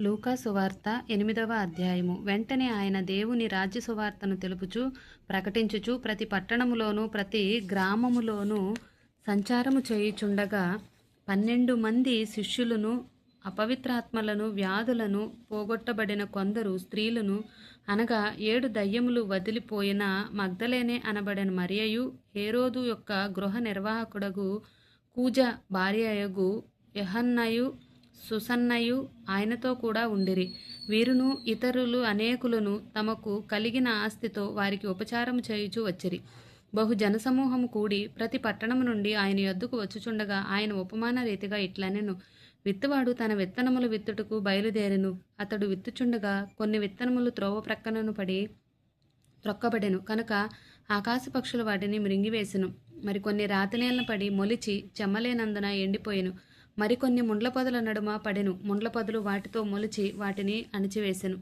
లూకా సువార్త 8వ అధ్యాయము. వెంటనే ఆయన దేవుని రాజ్య సువార్తను తెలుపుచు ప్రకటించుచు ప్రతి పట్టణములోను ప్రతి గ్రామములోను సంచారము చేయుచుండగా 12 మంది శిష్యులను, అపవిత్రాత్మలను, వ్యాధులను పోగొట్టబడిన కొందరు స్త్రీలను, అనగా 7 దయ్యములు వదిలిపోయిన మగ్దలేనే అనబడిన మరియయు, హేరోదు యొక్క గృహ నిర్వాహకుడగు కూజ భార్యయగు యెహన్నయు, సుసన్నయు ఆయనతో కూడా ఉండిరి. వీరును ఇతరులు అనేకులను తమకు కలిగిన ఆస్తితో వారికి ఉపచారము చేయుచూ వచ్చిరి. బహు జనసమూహము కూడి ప్రతి పట్టణము నుండి ఆయన యొద్దకు వచ్చుచుండగా ఆయన ఉపమాన రీతిగా ఇట్లనెను. విత్తువాడు తన విత్తనములు విత్తుటకు బయలుదేరెను. అతడు విత్తుచుండగా కొన్ని విత్తనములు త్రోవ ప్రక్కనను పడి త్రొక్కబడెను కనుక ఆకాశ పక్షులు వాటిని మృంగివేసెను. మరికొన్ని రాతినేలను పడి మొలిచి చెమ్మలేనందున ఎండిపోయెను. మరికొన్ని ముండ్ల పొదల నడుమ పడెను. ముండ్ల పొదలు వాటితో మొలిచి వాటిని అణిచివేసెను.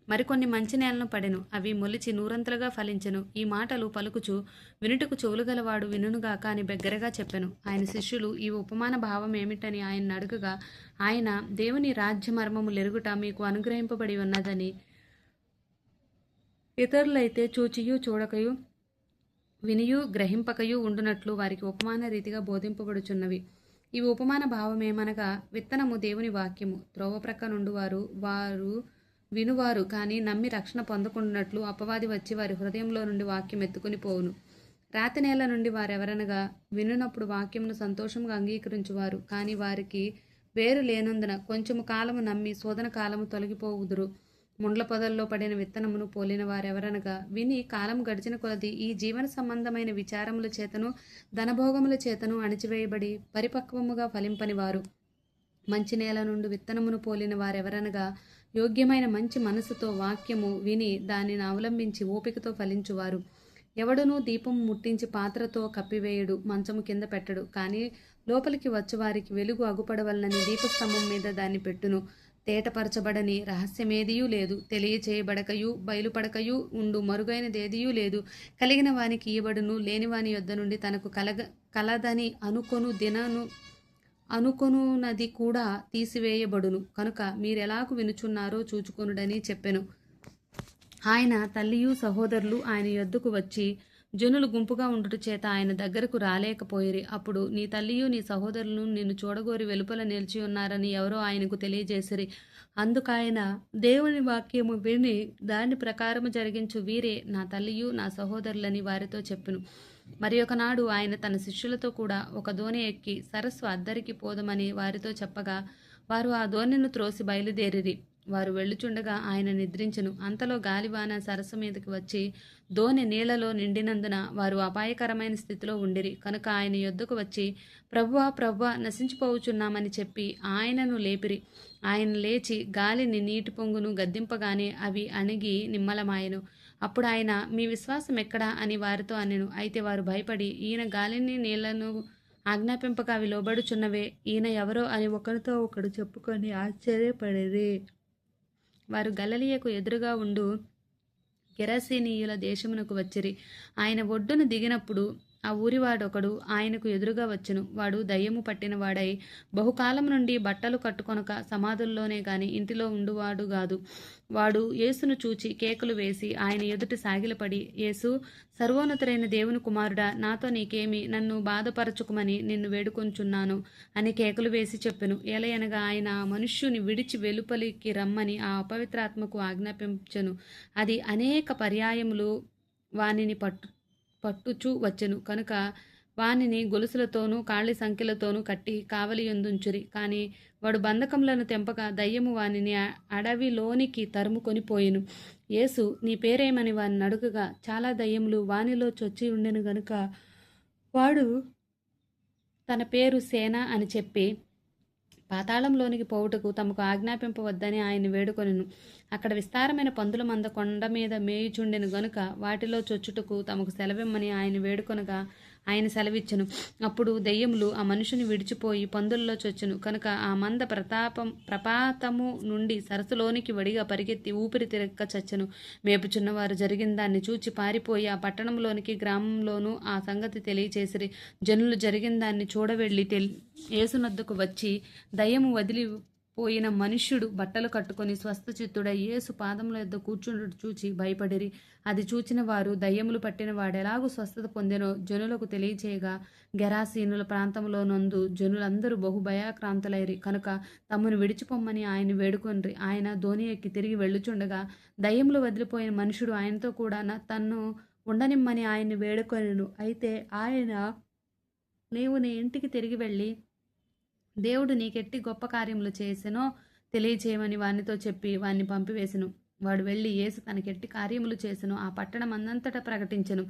మరికొన్ని మంచి నేలను పడెను. అవి మొలిచి నూరంతలుగా ఫలించెను. ఈ మాటలు పలుకుచు వినుటకు చెవులు గలవాడు వినుగాక అని బిగ్గరగా చెప్పెను. ఆయన శిష్యులు ఈ ఉపమాన భావం ఏమిటని ఆయన అడుగగా ఆయన, దేవుని రాజ్య మర్మము లెరుగుట మీకు అనుగ్రహింపబడి ఉన్నదని, ఇతరులైతే చూచియు చూడకయు వినియు గ్రహింపకయు ఉండునట్లు వారికి ఉపమాన రీతిగా బోధింపబడుచున్నవి. ఈ ఉపమాన భావమేమనగా, విత్తనము దేవుని వాక్యము. త్రోవ ప్రక్క నుండి వారు వినువారు కానీ నమ్మి రక్షణ పొందకుండానట్లు అపవాది వచ్చి వారి హృదయంలో నుండి వాక్యం ఎత్తుకుని పోవును. రాతి నేల నుండి వారెవరనగా వినునప్పుడు వాక్యమును సంతోషంగా అంగీకరించువారు, కానీ వారికి వేరు లేనందున కొంచెము కాలము నమ్మి శోధన కాలము తొలగిపోవుదురు. ముండ్ల పొదల్లో పడిన విత్తనమును పోలిన వారెవరనగా విని కాలం గడిచిన కొలది ఈ జీవన సంబంధమైన విచారముల చేతను ధనభోగముల చేతను అణిచివేయబడి పరిపక్వముగా ఫలింపని వారు. మంచి నేల నుండి విత్తనమును పోలిన వారెవరనగా యోగ్యమైన మంచి మనసుతో వాక్యము విని దానిని అవలంబించి ఓపికతో ఫలించువారు. ఎవడునూ దీపము ముట్టించి పాత్రతో కప్పివేయుడు, మంచము కింద పెట్టడు, కానీ లోపలికి వచ్చువారికి వెలుగు అగుపడవలనని దీపస్తంభం మీద దాన్ని పెట్టును. తేటపరచబడని రహస్యమేదియూ లేదు, తెలియచేయబడకయు బయలుపడకయూ ఉండు మరుగైనదేదియూ లేదు. కలిగిన వానికి ఇయ్యబడును, లేనివాని యొద్ద నుండి తనకు కలదని అనుకొనున్నది కూడా తీసివేయబడును. కనుక మీరెలాగు వినుచున్నారో చూచుకొనుడని చెప్పెను. ఆయన తల్లియు సహోదరులు ఆయన యొద్దకు వచ్చి జనులు గుంపుగా ఉండుట చేత ఆయన దగ్గరకు రాలేకపోయిరి. అప్పుడు నీ తల్లియు నీ సహోదరులను నిన్ను చూడగోరి వెలుపల నిలిచి ఉన్నారని ఎవరో ఆయనకు తెలియజేసిరి. అందుకాయన, దేవుని వాక్యము విని దాని ప్రకారము జరిగించు వీరే నా తల్లియు నా సహోదరులని వారితో చెప్పెను. మరి ఒకనాడు ఆయన తన శిష్యులతో కూడా ఒక దోణి ఎక్కి సరస్సు అద్దరికి పోదమని వారితో చెప్పగా వారు ఆ దోణిను త్రోసి బయలుదేరిరి. వారు వెళ్ళుచుండగా ఆయన నిద్రించెను. అంతలో గాలివాన సరస్సు మీదకి వచ్చి దోణి నీళ్లలో నిండినందున వారు అపాయకరమైన స్థితిలో ఉండిరి. కనుక ఆయన యొద్దకు వచ్చి, ప్రభువా ప్రభువా, నశించిపోవుచున్నామని చెప్పి ఆయనను లేపిరి. ఆయన లేచి గాలిని నీటి పొంగును గద్దింపగానే అవి అణిగి నిమ్మలమాయెను. అప్పుడు ఆయన, మీ విశ్వాసం ఎక్కడా అని వారితో అనెను. అయితే వారు భయపడి, ఈయన గాలిని నీళ్లను ఆజ్ఞాపింపక అవి లోబడుచున్నవే, ఈయన ఎవరో అని ఒకరితో ఒకడు చెప్పుకొని ఆశ్చర్యపడేది. వారు గలిలయకు ఎదురుగా ఉండు గెరసేనీయుల దేశమునకు వచ్చిరి. ఆయన ఒడ్డున దిగినప్పుడు ఆ ఊరివాడొకడు ఆయనకు ఎదురుగా వచ్చెను. వాడు దయ్యము పట్టిన వాడై బహుకాలం నుండి బట్టలు కట్టుకొనక సమాధుల్లోనే గాని ఇంటిలో ఉండువాడు గాదు. వాడు యేసును చూచి కేకలు వేసి ఆయన ఎదుట సాగిలపడి, యేసు, సర్వోన్నతుడైన దేవుని కుమారుడా, నాతో నీకేమి, నన్ను బాధపరచుకుమని నిన్ను వేడుకొంచున్నాను అని కేకలు వేసి చెప్పెను. ఏలయనగా ఆయన ఆ మనుష్యుని విడిచి వెలుపలికి రమ్మని ఆ అపవిత్రాత్మకు ఆజ్ఞాపించెను. అది అనేక పర్యాయములు వానిని పట్టుచూ వచ్చెను. కనుక వానిని గొలుసులతోనూ కాళ్ళి సంఖ్యలతోనూ కట్టి కావలియందుంచురి. కానీ వాడు బంధకములను తెంపక దయ్యము వానిని అడవిలోనికి తరుముకొని పోయెను. యేసు, నీ పేరేమని వానిని అడుగగా చాలా దయ్యములు వానిలో చొచ్చి ఉండెను గనుక వాడు తన పేరు సేన అని చెప్పి పాతాళంలోనికి పోవుటకు తమకు ఆజ్ఞాపింపవద్దని ఆయన వేడుకొనెను. అక్కడ విస్తారమైన పందుల మంద కొండ మీద మేయుచుండెను గనుక వాటిలో చొచ్చుటకు తమకు సెలవిమ్మని ఆయన వేడుకొనగా ఆయన సెలవిచ్చెను. అప్పుడు దెయ్యములు ఆ మనుషుని విడిచిపోయి పందుల్లో చొచ్చెను. కనుక ఆ మంద ప్రపాతము నుండి సరస్సులోనికి వడిగా పరిగెత్తి ఊపిరి తిరగక చచ్చెను. మేపుచున్నవారు జరిగిన దాన్ని చూచి పారిపోయి ఆ పట్టణంలోనికి గ్రామంలోనూ ఆ సంగతి తెలియచేసిరి. జనులు జరిగిన దాన్ని చూడవెళ్ళి యేసునొద్దకు వచ్చి దయ్యము పోయిన మనుష్యుడు బట్టలు కట్టుకొని స్వస్థచిత్తుడై యేసు పాదముల యొద్ద కూర్చుండుట చూచి భయపడిరి. అది చూచిన వారు దయ్యములు పట్టిన వాడెలాగూ స్వస్థత పొందెనో జనులకు తెలియచేయగా, గెరాసీనుల ప్రాంతంలో నందు జనులందరూ బహు భయాక్రాంతులైరి కనుక తమను విడిచిపొమ్మని ఆయన వేడుకొనిరి. ఆయన దోణి ఎక్కి తిరిగి వెళ్ళుచుండగా దయ్యములు వదిలిపోయిన మనుషుడు ఆయనతో కూడా తన్ను ఉండనిమ్మని ఆయన్ని వేడుకొనెను. అయితే ఆయన, నీవు నీ ఇంటికి తిరిగి వెళ్ళి దేవుడు నీకెట్టి గొప్ప కార్యములు చేసెనో తెలియచేయమని వానితో చెప్పి వాన్ని పంపివేసెను. వాడు వెళ్ళి యేసు తనకెట్టి కార్యములు చేసెనో ఆ పట్టణం అందంతటా ప్రకటించెను.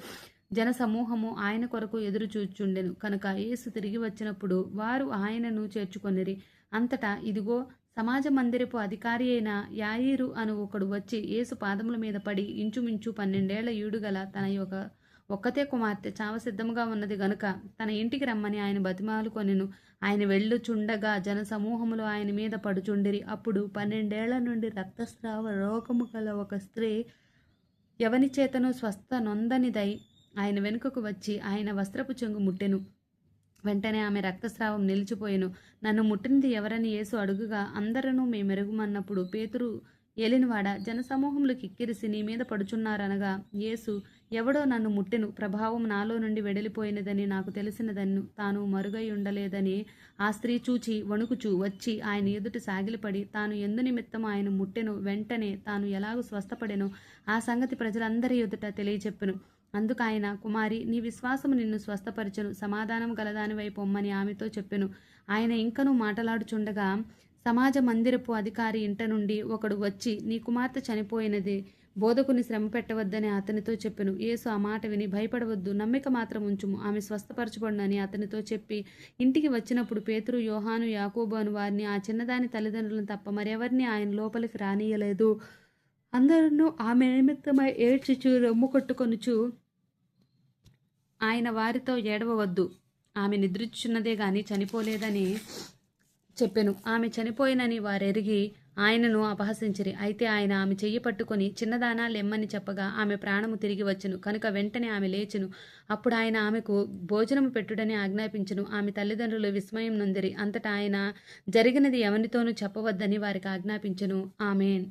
జన సమూహము ఆయన కొరకు ఎదురు చూచుండెను కనుక యేసు తిరిగి వచ్చినప్పుడు వారు ఆయనను చేర్చుకొనిరి. అంతటా ఇదిగో, సమాజ మందిరపు అధికారి అయిన యాయీరు అను ఒకడు వచ్చి యేసు పాదముల మీద పడి, ఇంచుమించు 12 ఏళ్ల ఈడుగల తన ఒక్కతే కుమార్తె చావ సిద్ధముగా ఉన్నది గనుక తన ఇంటికి రమ్మని ఆయన బతిమాలుకొనెను. ఆయన వెళ్ళుచుండగా జన సమూహములు ఆయన మీద పడుచుండిరి. అప్పుడు 12 ఏళ్ల నుండి రక్తస్రావ రోగము గల ఒక స్త్రీ ఎవని చేతను స్వస్థ నొందనిదై ఆయన వెనుకకు వచ్చి ఆయన వస్త్రపు చెంగు ముట్టెను. వెంటనే ఆమె రక్తస్రావం నిలిచిపోయెను. నన్ను ముట్టినది ఎవరని యేసు అడుగుగా, అందరూ మేమెరుగుమన్నప్పుడు పేతురు, ఏలినవాడా, జనసమూహములు కిక్కిరిసి నీ మీద పడుచున్నారనగా యేసు, ఎవడో నన్ను ముట్టెను, ప్రభావం నాలో నుండి వెడలిపోయినదని నాకు తెలిసినదన్ను. తాను మరుగై ఉండలేదని ఆ స్త్రీ చూచి వణుకుచూ వచ్చి ఆయన ఎదుట సాగిలపడి తాను ఎందు నిమిత్తం ఆయన ముట్టెను, వెంటనే తాను ఎలాగూ స్వస్థపడెనో ఆ సంగతి ప్రజలందరి ఎదుట తెలియచెప్పెను. అందుకు ఆయన, కుమారి, నీ విశ్వాసము నిన్ను స్వస్థపరచెను, సమాధానం గలదానివై పొమ్మని ఆమెతో చెప్పెను. ఆయన ఇంకనూ మాటలాడుచుండగా సమాజ మందిరపు అధికారి ఇంట నుండి ఒకడు వచ్చి, నీ కుమార్తె చనిపోయినది, బోధకుని శ్రమ పెట్టవద్దని అతనితో చెప్పెను. యేసు ఆ మాట విని, భయపడవద్దు, నమ్మిక మాత్రం ఉంచుము, ఆమె స్వస్థపరచబడునని అతనితో చెప్పి ఇంటికి వచ్చినప్పుడు పేతురు, యోహాను, యాకోబు అను వారిని, ఆ చిన్నదాని తల్లిదండ్రులను తప్ప మరెవరిని ఆయన లోపలికి రానియలేదు. అందరూ ఆమె నిమిత్తమై ఏడ్చుచు రొమ్ము కొట్టుకొనుచు ఆయన వారితో, ఏడవవద్దు, ఆమె నిద్రించున్నదే గాని చనిపోలేదని చెప్పెను. ఆమె చనిపోయినని వారెరిగి ఆయనను అపహసించిరి. అయితే ఆయన ఆమె చెయ్యి పట్టుకొని, చిన్నదానా లెమ్మని చెప్పగా ఆమె ప్రాణము తిరిగి వచ్చెను కనుక వెంటనే ఆమె లేచెను. అప్పుడు ఆయన ఆమెకు భోజనము పెట్టుడని ఆజ్ఞాపించెను. ఆమె తల్లిదండ్రులు విస్మయం నొందిరి. అంతటా ఆయన జరిగినది ఎవనితోనూ చెప్పవద్దని వారికి ఆజ్ఞాపించెను. ఆమేన్.